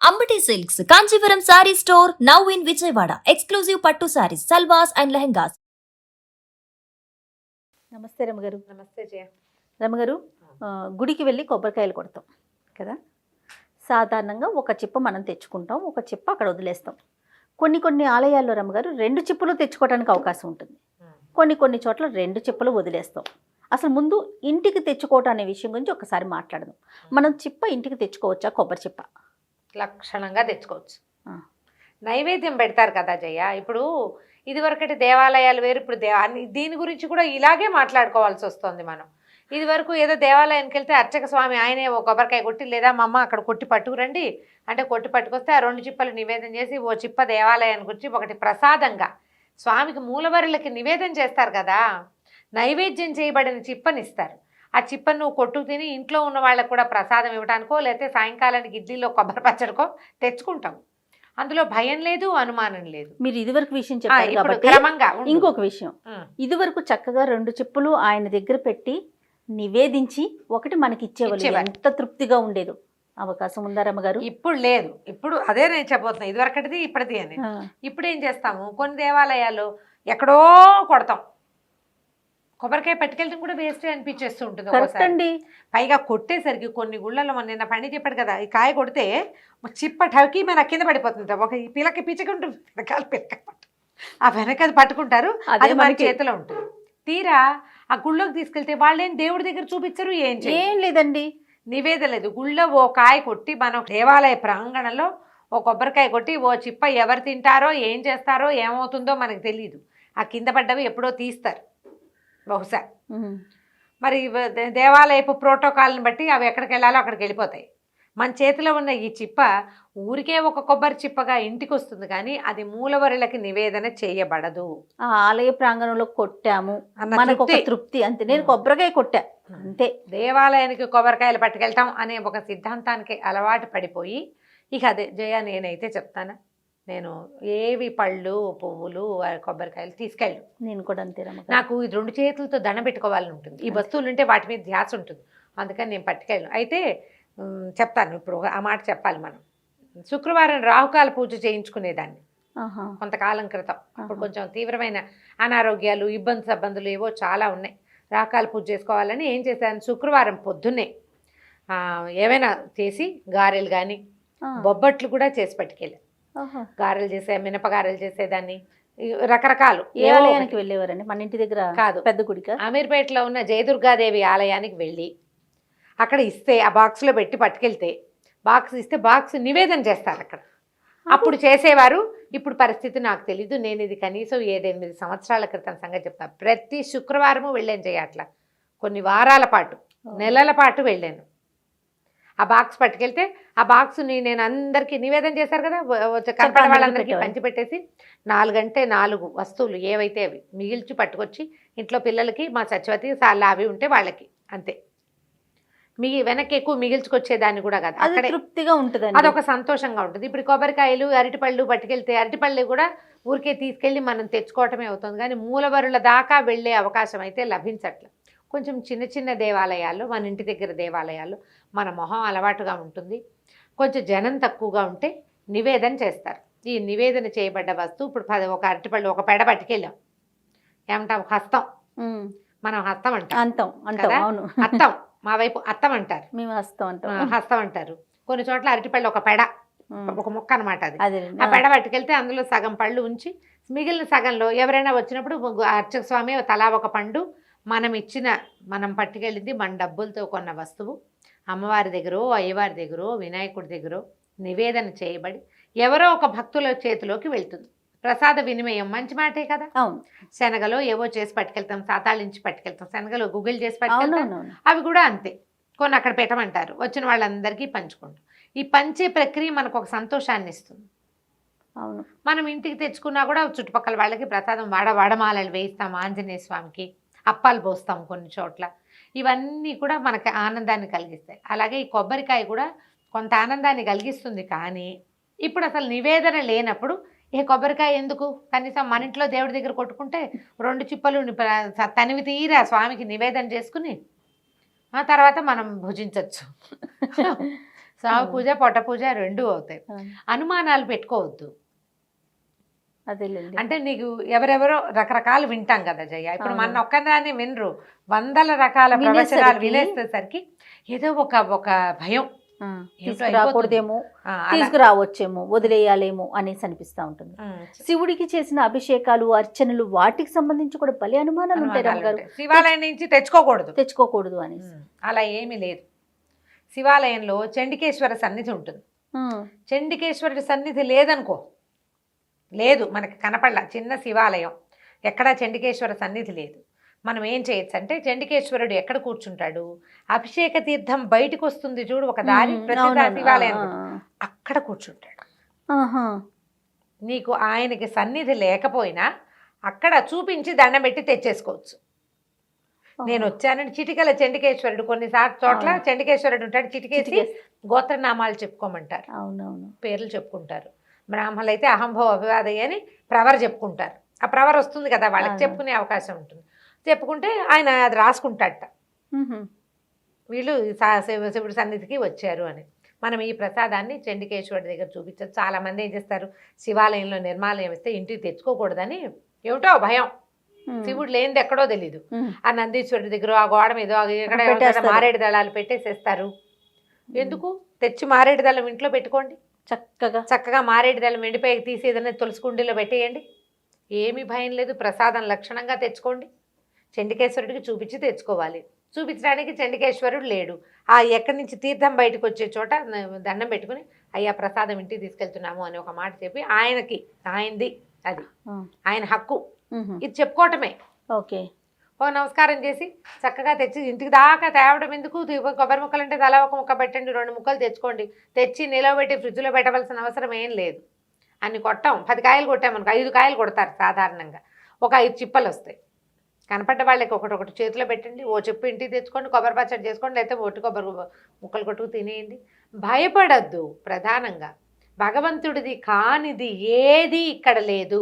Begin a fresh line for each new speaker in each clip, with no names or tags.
Ambati silks Kanchipuram sorry store now in Vijayawada. Exclusive పట్టు saris, సల్వాస్ and lehengas.
నమస్తే రమగారు.
నమస్తే జయ.
రమగారు, గుడికి వెళ్ళి కొబ్బరికాయలు కొడతాం కదా. సాధారణంగా ఒక చిప్ప మనం తెచ్చుకుంటాం, ఒక చిప్ప అక్కడ వదిలేస్తాం. కొన్ని ఆలయాల్లో రమగారు 2 చిప్పలు తెచ్చుకోవడానికి అవకాశం ఉంటుంది. కొన్ని చోట్ల 2 చిప్పలు వదిలేస్తాం. అసలు ముందు ఇంటికి తెచ్చుకోవటం అనే విషయం గురించి ఒకసారి మాట్లాడదాం. మనం చిప్ప ఇంటికి తెచ్చుకోవచ్చా? కొబ్బరి చిప్ప
లక్షణంగా తెచ్చుకోవచ్చు. నైవేద్యం పెడతారు కదా జయ. ఇప్పుడు ఇదివరకటి దేవాలయాలు వేరు, ఇప్పుడు దీని గురించి కూడా ఇలాగే మాట్లాడుకోవాల్సి వస్తుంది. మనం ఇదివరకు ఏదో దేవాలయానికి వెళ్తే అర్చక స్వామి ఆయనే ఓ కొబ్బరికాయ కొట్టి, లేదా మా అమ్మ అక్కడ కొట్టి పట్టుకురండి అంటే కొట్టి పట్టుకొస్తే ఆ 2 చిప్పలు నివేదన చేసి ఓ చిప్ప దేవాలయానికి వచ్చి ఒకటి ప్రసాదంగా స్వామికి మూలవరులకి నివేదన చేస్తారు కదా. నైవేద్యం చేయబడిన చిప్పనిస్తారు. ఆ చిప్పను నువ్వు కొట్టు తిని ఇంట్లో ఉన్న వాళ్ళకు కూడా ప్రసాదం ఇవ్వడానికో, లేకపోతే సాయంకాలానికి ఇడ్లీలో కొబ్బరి పచ్చడికో తెచ్చుకుంటాం. అందులో భయం లేదు, అనుమానం లేదు.
మీరు ఇదివరకు విషయం చెప్పారు కాబట్టి
క్రమంగా
ఇంకొక విషయం, ఇదివరకు చక్కగా 2 చిప్పులు ఆయన దగ్గర పెట్టి నివేదించి ఒకటి మనకి ఇచ్చేవాళ్ళు. ఎంత తృప్తిగా ఉండేదో. అవకాశం ఉందా రమ్మగారు?
ఇప్పుడు లేదు. ఇప్పుడు అదే నేను చెప్పబోతున్నా, ఇదివరకటిది ఇప్పటిది అని. ఇప్పుడు ఏం చేస్తాము, కొన్ని దేవాలయాల్లో ఎక్కడో కొడతాం. కొబ్బరికాయ పట్టుకెళ్ళడం కూడా వేస్ట్ అనిపించేస్తూ ఉంటుంది ఒకసారి. పైగా కొట్టేసరికి కొన్ని గుళ్ళలో మన నిన్న పండి చెప్పాడు కదా, ఈ కాయ కొడితే చిప్ప టవకి మన కింద పడిపోతుంది. ఒక పిలక పిచ్చకుంటుంది, వెనకాల పిలక ఆ వెనక అది పట్టుకుంటారు, అది మన చేతిలో ఉంటుంది. తీరా ఆ గుళ్ళోకి తీసుకెళ్తే వాళ్ళేం దేవుడి దగ్గర చూపించరు, ఏం లేదండి, నివేదన లేదు. గుళ్ళో ఓ కాయ కొట్టి మనం దేవాలయ ప్రాంగణంలో ఓ కొబ్బరికాయ కొట్టి ఓ చిప్ప ఎవరు తింటారో ఏం చేస్తారో ఏమవుతుందో మనకు తెలియదు. ఆ కింద పడ్డవి ఎప్పుడో తీస్తారు బహుశా. మరి దేవాలయపు ప్రోటోకాల్ని బట్టి అవి ఎక్కడికి వెళ్ళాలో అక్కడికి వెళ్ళిపోతాయి. మన చేతిలో ఉన్న ఈ చిప్ప ఊరికే ఒక కొబ్బరి చిప్పగా ఇంటికి వస్తుంది, కానీ అది మూలవరులకి నివేదన చేయబడదు.
ఆ ఆలయ ప్రాంగణంలో కొట్టాము మనకు ఒక తృప్తి, అంతే. నేను కొబ్బరికాయ కొట్టా అంతే.
దేవాలయానికి కొబ్బరికాయలు పట్టుకెళ్తాం అనే ఒక సిద్ధాంతానికి అలవాటు పడిపోయి ఇక అదే జయ, నేనైతే చెప్తాను, నేను ఏవి పళ్ళు పువ్వులు కొబ్బరికాయలు తీసుకెళ్ళు.
నేను కూడా అంతే.
నాకు ఈ 2 చేతులతో దండం పెట్టుకోవాలని ఉంటుంది. ఈ వస్తువులు ఉంటే వాటి మీద ధ్యాస ఉంటుంది, అందుకని నేను పట్టుకెళ్ళను. అయితే చెప్తాను, ఇప్పుడు ఆ మాట చెప్పాలి. మనం శుక్రవారం రాహుకాల పూజ చేయించుకునేదాన్ని కొంతకాలం క్రితం. అప్పుడు కొంచెం తీవ్రమైన అనారోగ్యాలు, ఇబ్బందులు ఏవో చాలా ఉన్నాయి. రాహుకాల పూజ చేసుకోవాలని ఏం చేశాను, శుక్రవారం పొద్దున్నే ఏమైనా చేసి గారెలు కానీ బొబ్బట్లు కూడా చేసి పట్టుకెళ్ళి గారెలు చేసే, మినపగారెలు చేసేదాన్ని. రకరకాలు.
ఏ ఆలయానికి వెళ్ళేవారండి? మన ఇంటి దగ్గర కాదు, పెద్ద గుడిక.
అమీర్పేటలో ఉన్న జయదుర్గాదేవి ఆలయానికి వెళ్ళి అక్కడ ఇస్తే ఆ బాక్స్లో పెట్టి పట్టుకెళ్తే, బాక్స్ ఇస్తే బాక్స్ నివేదన చేస్తారు అక్కడ. అప్పుడు చేసేవారు. ఇప్పుడు పరిస్థితి నాకు తెలీదు. నేను ఇది కనీసం 7-8 సంవత్సరాల క్రితం సంగతి చెప్తాను. ప్రతి శుక్రవారము వెళ్ళాను జయ. అట్లా కొన్ని వారాల పాటు, నెలల పాటు వెళ్ళాను. ఆ బాక్స్ పట్టుకెళ్తే ఆ బాక్స్ని నేను అందరికీ నివేదన చేశారు కదా, కనపడే వాళ్ళందరికీ పంచిపెట్టేసి 4 అంటే 4 వస్తువులు ఏవైతే అవి మిగిల్చి పట్టుకొచ్చి ఇంట్లో పిల్లలకి, మా సత్యవతి సార్లు అవి ఉంటే వాళ్ళకి, అంతే. వెనక్కి ఎక్కువ మిగిల్చుకొచ్చేదాన్ని కూడా కదా. అక్కడే
తృప్తిగా ఉంటుంది,
అదొక సంతోషంగా ఉంటుంది. ఇప్పుడు కొబ్బరికాయలు, అరటిపళ్ళు పట్టుకెళ్తే అరటిపళ్ళు కూడా ఊరికే తీసుకెళ్ళి మనం తెచ్చుకోవటమే అవుతుంది, కానీ మూలవరుల దాకా వెళ్ళే అవకాశం అయితే లభించట్లేదు. కొంచెం చిన్న దేవాలయాల్లో, మన ఇంటి దగ్గర దేవాలయాల్లో మన మొహం అలవాటుగా ఉంటుంది, కొంచెం జనం తక్కువగా ఉంటే నివేదన చేస్తారు. ఈ నివేదన చేయబడ్డ వస్తువు ఇప్పుడు ఒక అరటిపళ్ళు, ఒక పెడ పట్టుకెళ్ళాం, ఏమంటాం, హస్తం. మనం హస్తం అంటాం కదా, హస్తం మా వైపు అత్తం అంటారు,
మేము
హస్తం అంటారు. కొన్ని చోట్ల అరటిపళ్ళు ఒక పెడ, ఒక ముక్క అనమాట అది. ఆ పెడ పట్టుకెళ్తే అందులో సగం పళ్ళు ఉంచి మిగిలిన సగంలో ఎవరైనా వచ్చినప్పుడు అర్చక స్వామి తలా ఒక పండు, మనం పట్టుకెళ్ళింది మన డబ్బులతో కొన్న వస్తువు అమ్మవారి దగ్గర, అయ్యవారి దగ్గర, వినాయకుడి దగ్గర నివేదన చేయబడి ఎవరో ఒక భక్తుల చేతిలోకి వెళ్తుంది. ప్రసాద వినిమయం మంచి మాటే కదా.
అవును.
శనగలో ఏవో చేసి పట్టుకెళ్తాం, సాతాళించి పట్టుకెళ్తాం, శనగలో గుగ్గిలు చేసి పట్టుకెళ్తాం. అవి కూడా అంతే, కొన్ని అక్కడ పెట్టమంటారు, వచ్చిన వాళ్ళందరికీ పంచుకుంటాం. ఈ పంచే ప్రక్రియ మనకు ఒక సంతోషాన్ని ఇస్తుంది.
అవును.
మనం ఇంటికి తెచ్చుకున్నా కూడా చుట్టుపక్కల వాళ్ళకి ప్రసాదం వడమాలలు వేయిస్తాం, ఆంజనేయ స్వామికి అప్పాలు పోస్తాం కొన్ని చోట్ల. ఇవన్నీ కూడా మనకి ఆనందాన్ని కలిగిస్తాయి. అలాగే ఈ కొబ్బరికాయ కూడా కొంత ఆనందాన్ని కలిగిస్తుంది, కానీ ఇప్పుడు అసలు నివేదన లేనప్పుడు ఏ కొబ్బరికాయ ఎందుకు? కనీసం మన ఇంట్లో దేవుడి దగ్గర కొట్టుకుంటే 2 చిప్పలు తనివి తీరా స్వామికి నివేదన చేసుకుని ఆ తర్వాత మనం భుజించవచ్చు. సో సావు పూజ పొట్ట పూజ రెండూ అవుతాయి. అనుమానాలు పెట్టుకోవద్దు.
అదేలేండి.
అంటే నీకు ఎవరెవరో రకరకాలు వింటాం కదా జయ. ఇప్పుడు మన ఒక్కదాన్ని వినరు, వందల రకాల ప్రవచనాలు వినేసేసరికి ఏదో ఒక భయం,
తీసుకురాకూడదేమో, తీసుకురావచ్చేమో, వదిలేయాలేమో అనేసి అనిపిస్తా ఉంటుంది. శివుడికి చేసిన అభిషేకాలు, అర్చనలు, వాటికి సంబంధించి కూడా భలే అనుమానాలు ఉంటాయి రమ్మగారు.
శివాలయం నుంచి తెచ్చుకోకూడదు
అనేసి.
అలా ఏమీ లేదు. శివాలయంలో చండికేశ్వర సన్నిధి ఉంటుంది. చండికేశ్వరుడి సన్నిధి లేదనుకో, లేదు మనకి కనపడలా, చిన్న శివాలయం ఎక్కడా చండికేశ్వర సన్నిధి లేదు. మనం ఏం చేయొచ్చు అంటే, చండికేశ్వరుడు ఎక్కడ కూర్చుంటాడు, అభిషేక తీర్థం బయటకు వస్తుంది చూడు ఒక దారి, ప్రతి శివాలయం అక్కడ కూర్చుంటాడు. నీకు ఆయనకి సన్నిధి లేకపోయినా అక్కడ చూపించి దండం పెట్టి తెచ్చేసుకోవచ్చు. నేను వచ్చానని చిటికల చండికేశ్వరుడు, కొన్నిసార్లు చోట్ల చండికేశ్వరుడు ఉంటాడు, చిటికేసి గోత్రనామాలు చెప్పుకోమంటారు, పేర్లు చెప్పుకుంటారు. బ్రాహ్మణులు అయితే అహంభవ అభివాదయ్య అని ప్రవర్ చెప్పుకుంటారు. ఆ ప్రవర్ వస్తుంది కదా వాళ్ళకి, చెప్పుకునే అవకాశం ఉంటుంది. చెప్పుకుంటే ఆయన అది రాసుకుంటాడట, వీళ్ళు శివుడి సన్నిధికి వచ్చారు అని. మనం ఈ ప్రసాదాన్ని చండికేశ్వరుడి దగ్గర చూపించచ్చు. చాలామంది ఏం చేస్తారు, శివాలయంలో నిర్మాలయం ఇస్తే ఇంటికి తెచ్చుకోకూడదని ఏమిటో భయం, శివుడు లేనిది ఎక్కడో తెలీదు. ఆ నందీశ్వరుడి దగ్గర ఆ గోడ మీద ఎక్కడ మారేడు దళాలు పెట్టేసేస్తారు. ఎందుకు? తెచ్చి మారేడు దళం ఇంట్లో పెట్టుకోండి, చక్కగా మారేడు దళం ఎండిపోయి తీసి ఏదైనా తులసి కుండీలో పెట్టేయండి, ఏమీ భయం లేదు. ప్రసాదం లక్షణంగా తెచ్చుకోండి. చండికేశ్వరుడికి చూపించి తెచ్చుకోవాలి. చూపించడానికి చండికేశ్వరుడు లేడు, ఆ ఎక్కడి నుంచి తీర్థం బయటకు వచ్చే చోట దండం పెట్టుకుని అయ్యా ప్రసాదం ఇంటికి తీసుకెళ్తున్నాము అని ఒక మాట చెప్పి ఆయనది అది ఆయన హక్కు, ఇది చెప్పుకోవటమే.
ఓకే,
ఓ నమస్కారం చేసి చక్కగా తెచ్చి ఇంటికి దాకా తేవడం ఎందుకు? కొబ్బరి ముక్కలు అంటే తలా ఒక ముక్క పెట్టండి, 2 ముక్కలు తెచ్చుకోండి, తెచ్చి నిలవబెట్టి ఫ్రిడ్జ్లో పెట్టవలసిన అవసరం ఏం లేదు. అన్ని కొట్టాం, 10 కాయలు కొట్టామనుకో 5 కాయలు కొడతారు సాధారణంగా, ఒక 5 చిప్పలు వస్తాయి. కనపడ్డ వాళ్ళకి ఒకటి చేతిలో పెట్టండి, ఓ చెప్పు ఇంటికి తెచ్చుకోండి, కొబ్బరి పచ్చడి చేసుకోండి, లేకపోతే ఒట్టి కొబ్బరి ముక్కలు కొట్టుకు తినేయండి. భయపడద్దు. ప్రధానంగా భగవంతుడిది కానిది ఏది ఇక్కడ లేదు.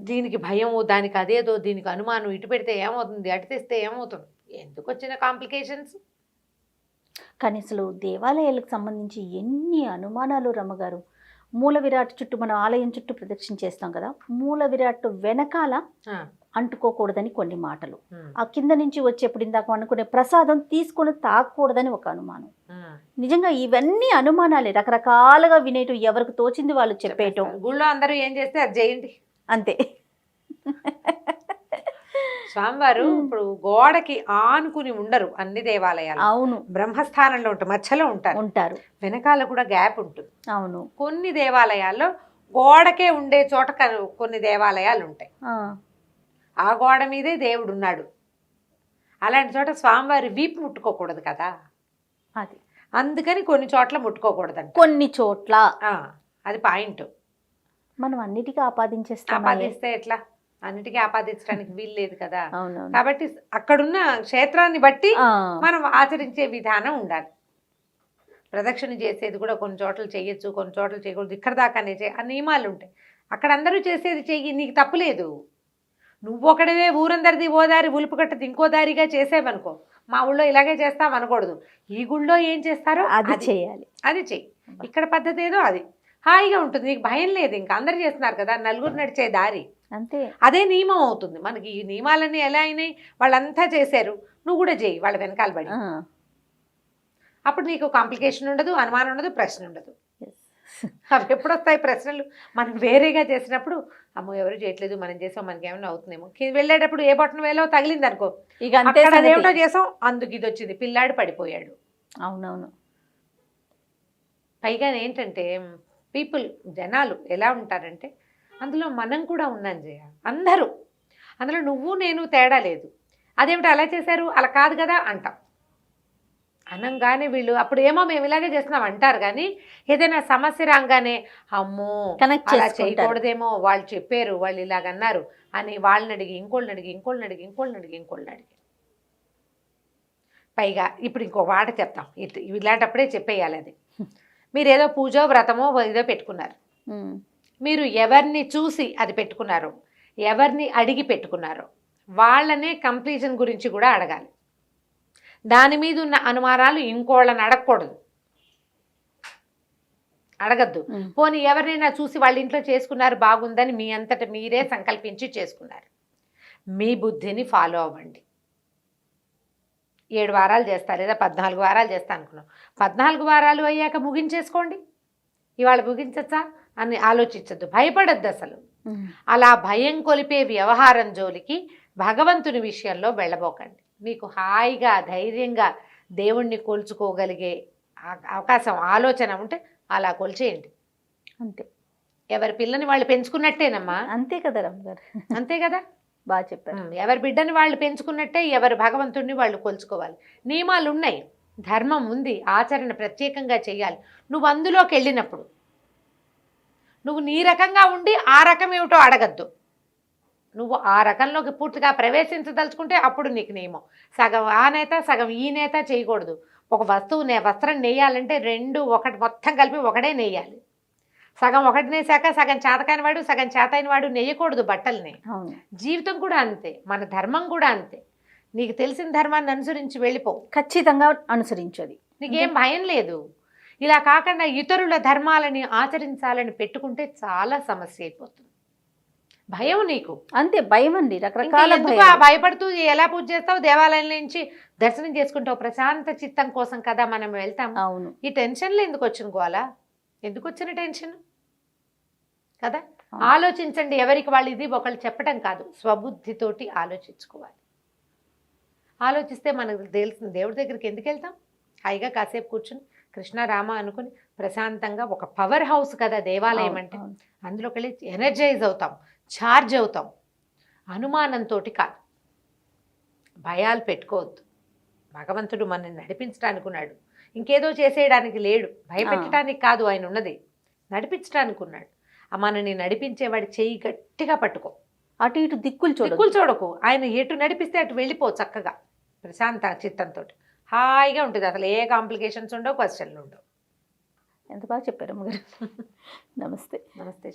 దీనికి భయము, దానికి అదేదో, దీనికి అనుమానం, ఇటు పెడితే ఏమవుతుంది, అటు తెస్తే ఏమవుతుంది, ఎందుకు వచ్చిన కాంప్లికేషన్స్.
కానీ అసలు దేవాలయాలకు సంబంధించి ఎన్ని అనుమానాలు రమ్మగారు. మూల విరాట్ చుట్టూ, మనం ఆలయం చుట్టూ ప్రదక్షిణ చేస్తాం కదా, మూల విరాట్ వెనకాల అంటుకోకూడదని కొన్ని మాటలు, ఆ కింద నుంచి వచ్చేప్పుడు ఇందాక అనుకునే ప్రసాదం తీసుకొని తాకూడదని ఒక అనుమానం. నిజంగా ఇవన్నీ అనుమానాలే, రకరకాలుగా వినేటు, ఎవరికి తోచింది వాళ్ళు చెప్పేయటం.
గుళ్ళో అందరూ ఏం చేస్తే అది చేయండి
అంతే.
స్వామివారు ఇప్పుడు గోడకి ఆనుకుని ఉండరు అన్ని దేవాలయాలు.
అవును,
బ్రహ్మస్థానంలో ఉంటారు, మధ్యలో ఉంటారు, వెనకాల కూడా గ్యాప్ ఉంటుంది.
అవును,
కొన్ని దేవాలయాల్లో గోడకే ఉండే చోట కొన్ని దేవాలయాలు ఉంటాయి, ఆ గోడ మీదే దేవుడు ఉన్నాడు. అలాంటి చోట స్వామివారి వీపు ముట్టుకోకూడదు కదా,
అది
అందుకని కొన్ని చోట్ల ముట్టుకోకూడదు,
కొన్ని చోట్ల.
అది పాయింట్.
మనం అన్నిటికీ
ఆపాదిస్తే ఎట్లా? అన్నిటికీ ఆపాదించడానికి వీలు లేదు కదా. కాబట్టి అక్కడున్న క్షేత్రాన్ని బట్టి మనం ఆచరించే విధానం ఉండాలి. ప్రదక్షిణ చేసేది కూడా కొన్ని చోట్ల చేయొచ్చు, కొన్ని చోట్ల చేయకూడదు, ఇక్కడ దాకానే ఆ నియమాలు ఉంటాయి. అక్కడ అందరూ చేసేది చెయ్యి, నీకు తప్పులేదు. నువ్వు ఒకడవే ఊరందరిది ఓ దారి ఉలుపు కట్టది ఇంకో దారిగా చేసేవనుకో, మా ఊళ్ళో ఇలాగే చేస్తాం అనకూడదు. ఈ గుళ్ళో ఏం చేస్తారో అది చేయాలి, అది చెయ్యి. ఇక్కడ పద్ధతి ఏదో అది హాయిగా ఉంటుంది, నీకు భయం లేదు. ఇంకా అందరు చేస్తున్నారు కదా, నలుగురు నడిచే దారి
అంతే,
అదే నియమం అవుతుంది. మనకి ఈ నియమాలన్నీ ఎలా అయినాయి, వాళ్ళంతా చేశారు, నువ్వు కూడా చేయి వాళ్ళ వెనకాల పడి. అప్పుడు నీకు కాంప్లికేషన్ ఉండదు, అనుమానం ఉండదు, ప్రశ్న ఉండదు. అవి ఎప్పుడు వస్తాయి ప్రశ్నలు? మనం వేరేగా చేసినప్పుడు అమ్మో ఎవరు చేయట్లేదు, మనం చేసాం, మనకి ఏమైనా అవుతుందేమో. వెళ్ళేటప్పుడు ఏ బటన్ వేలో తగిలింది అనుకో, ఇక అదేమిటో చేసాం, అందుకు ఇది వచ్చింది, పిల్లాడు పడిపోయాడు.
అవునవును.
పైగా ఏంటంటే జనాలు ఎలా ఉంటారంటే, అందులో మనం కూడా ఉన్నాం జయ, అందరూ అందులో నువ్వు నేను తేడా లేదు. అదేమిటి అలా చేశారు, అలా కాదు కదా అంటాం. అనంగానే వీళ్ళు అప్పుడు ఏమో మేము ఇలాగే చేస్తున్నాం అంటారు, కానీ ఏదైనా సమస్య రాగానే అమ్మో అలా చేయకూడదేమో, వాళ్ళు చెప్పారు, వాళ్ళు ఇలాగన్నారు అని వాళ్ళని అడిగి, ఇంకోళ్ళని అడిగి పైగా ఇప్పుడు ఇంకో మాట చెప్తాం, ఇలాంటప్పుడే చెప్పేయాలి. అది మీరు ఏదో పూజో వ్రతమో ఏదో పెట్టుకున్నారు, మీరు ఎవరిని చూసి అది పెట్టుకున్నారో, ఎవరిని అడిగి పెట్టుకున్నారో వాళ్ళనే కంప్లీషన్ గురించి కూడా అడగాలి. దాని మీద ఉన్న అనుమానాలు ఇంకోళ్ళని అడగకూడదు, అడగద్దు. పోనీ ఎవరినైనా చూసి వాళ్ళ ఇంట్లో చేసుకున్నారు బాగుందని మీ అంతట మీరే సంకల్పించి చేసుకున్నారు, మీ బుద్ధిని ఫాలో అవ్వండి. 7 వారాలు చేస్తారు లేదా 14 వారాలు చేస్తా అనుకున్నాం, 14 వారాలు అయ్యాక ముగించేసుకోండి. ఇవాళ ముగించచ్చా అని ఆలోచించద్దు, భయపడద్దు అసలు. అలా భయం కొలిపే వ్యవహారం జోలికి భగవంతుని విషయంలో వెళ్ళబోకండి. మీకు హాయిగా ధైర్యంగా దేవుణ్ణి కొలుచుకోగలిగే అవకాశం ఆలోచన ఉంటే అలా కొలిచేయండి
అంతే.
ఎవరి పిల్లని వాళ్ళు పెంచుకున్నట్టేనమ్మా.
అంతే కదా రమ్మగారు,
అంతే కదా,
బాగా చెప్పారు.
ఎవరి బిడ్డని వాళ్ళు పెంచుకున్నట్టే ఎవరి భగవంతుడిని వాళ్ళు కొలుచుకోవాలి. నియమాలు ఉన్నాయి, ధర్మం ఉంది, ఆచరణ ప్రత్యేకంగా చేయాలి. నువ్వు అందులోకి వెళ్ళినప్పుడు నువ్వు నీ రకంగా ఉండి ఆ రకం ఏమిటో అడగద్దు. నువ్వు ఆ రకంలోకి పూర్తిగా ప్రవేశించదలుచుకుంటే అప్పుడు నీకు నియమం. సగం ఆ నేత సగం ఈ నేత చేయకూడదు. ఒక వస్త్రం నేయాలంటే 2 ఒకటి మొత్తం కలిపి ఒకటే నేయాలి. సగం ఒకటి నేసాక సగం చేతకాని వాడు సగం చేతైన వాడు నెయ్యకూడదు బట్టల్ని. జీవితం కూడా అంతే, మన ధర్మం కూడా అంతే. నీకు తెలిసిన ధర్మాన్ని అనుసరించి వెళ్ళిపో,
ఖచ్చితంగా అనుసరించది,
నీకేం భయం లేదు. ఇలా కాకుండా ఇతరుల ధర్మాలని ఆచరించాలని పెట్టుకుంటే చాలా సమస్య అయిపోతుంది. భయం నీకు
అంతే, భయం అండి, రకరకాల
భయపడుతూ ఎలా పూజ చేస్తావు, దేవాలయం నుంచి దర్శనం చేసుకుంటావు, ప్రశాంత చిత్తం కోసం కదా మనం వెళ్తాం.
అవును,
ఈ టెన్షన్లు ఎందుకు వచ్చిన గోలా, ఎందుకు వచ్చిన టెన్షన్ కదా. ఆలోచించండి, ఎవరికి వాళ్ళు ఇది ఒకళ్ళు చెప్పడం కాదు, స్వబుద్ధితోటి ఆలోచించుకోవాలి. ఆలోచిస్తే మనకు తెలిసిన దేవుడి దగ్గరికి ఎందుకు వెళ్తాం, హాయిగా కాసేపు కూర్చుని కృష్ణ రామ అనుకుని ప్రశాంతంగా. ఒక పవర్ హౌస్ కదా దేవాలయం అంటే, అందులోకి వెళ్ళి ఎనర్జైజ్ అవుతాం, ఛార్జ్ అవుతాం. అనుమానంతో కాదు, భయాలు పెట్టుకోవద్దు. భగవంతుడు మనల్ని నడిపించడానికి ఉన్నాడు, ఇంకేదో చేసేయడానికి లేడు. భయపెట్టడానికి కాదు ఆయన ఉన్నది, నడిపించడానికి ఉన్నాడు. మనని నడిపించేవాడి చెయ్యి గట్టిగా పట్టుకో,
అటు ఇటు దిక్కులు
చూడకు. ఆయన ఎటు నడిపిస్తే అటు వెళ్ళిపో చక్కగా ప్రశాంత చిత్తంతో. హాయిగా ఉంటుంది, అసలు ఏ కాంప్లికేషన్స్ ఉండవు, క్వశ్చన్లు ఉండవు.
ఎంత బాగా చెప్పారు అమ్మగారు. నమస్తే.
నమస్తే.